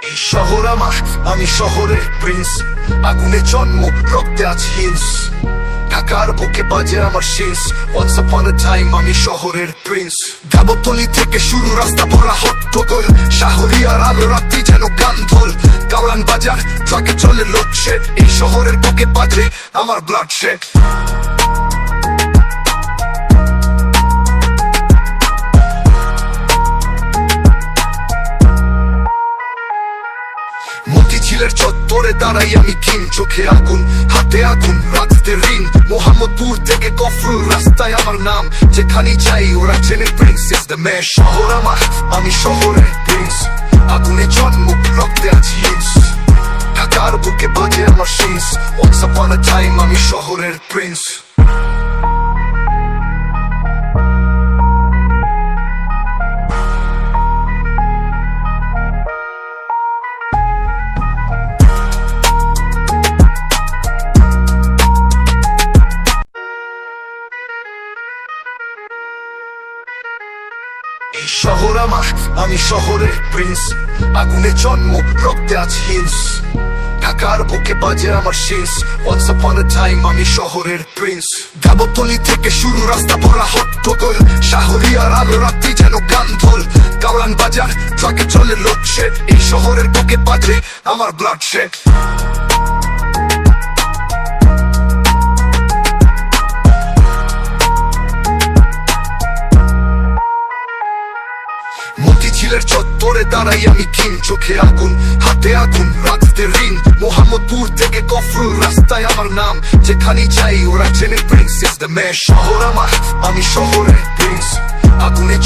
এই শহর আমার, আমি শহরের প্রিন্স। আগুনে জন্ম, রক্তে আছে হিংস। ঢাকার বুকে বাজে আমার শেষ। Once upon a time আমি শহরের প্রিন্স। গাবতলী থেকে শুরু, রাস্তা ভরা হট্টগোল। শাহরিয়ার আলো, রাত্রি যেন গান ঢোল। কাওরান বাজার, ট্রাকে চলে লোডশেড। এই শহরের বুকে বাজে আমার ব্লাড শেড। মতিঝিলের চত্বরে দাঁড়াই আমি কিং। চোখে আগুন, হাতে আগুন, রাখতে ঋণ। মোহাম্মদপুর থেকে গফরুল, রাস্তায় আমার নাম। যেখানে যাই ওরা চেনে প্রিন্স ইজ দ্য ম্যান। শহর আমার, আমি শহরের প্রিন্স। আগুনে জন্ম, রক্তে আছে হিংস। ঢাকার বুকে বাজে আমার শেষ। Once upon a time আমি শহরের প্রিন্স। এই শহর আমার, আমি শহরের প্রিন্স। আগুনে জন্ম, রক্তে আছে হিংস। ঢাকার বুকে বাজে আমার শেষ। Once upon a time আমি শহরের প্রিন্স। গাবতলী থেকে শুরু, রাস্তা ভরা হট্টগোল। শাহরিয়ার আলো, রাত্রি যেন গান ঢোল। কাওরান বাজার, ট্রাকে চলে লোডশেড। এই শহরের বুকে বাজে আমার ব্লাড শেড। মতিঝিলের চত্বরে দাঁড়াই আমি কিং। চোখে আগুন, হাতে আগুন, রাখতে ঋণ। মোহাম্মদপুর থেকে গফরুল, রাস্তায় আমার নাম। যেখানে যাই ওরা চেনে প্রিন্স ইজ দ্য ম্যান। শহর আমার, আমি শহরের প্রিন্স। আগুনে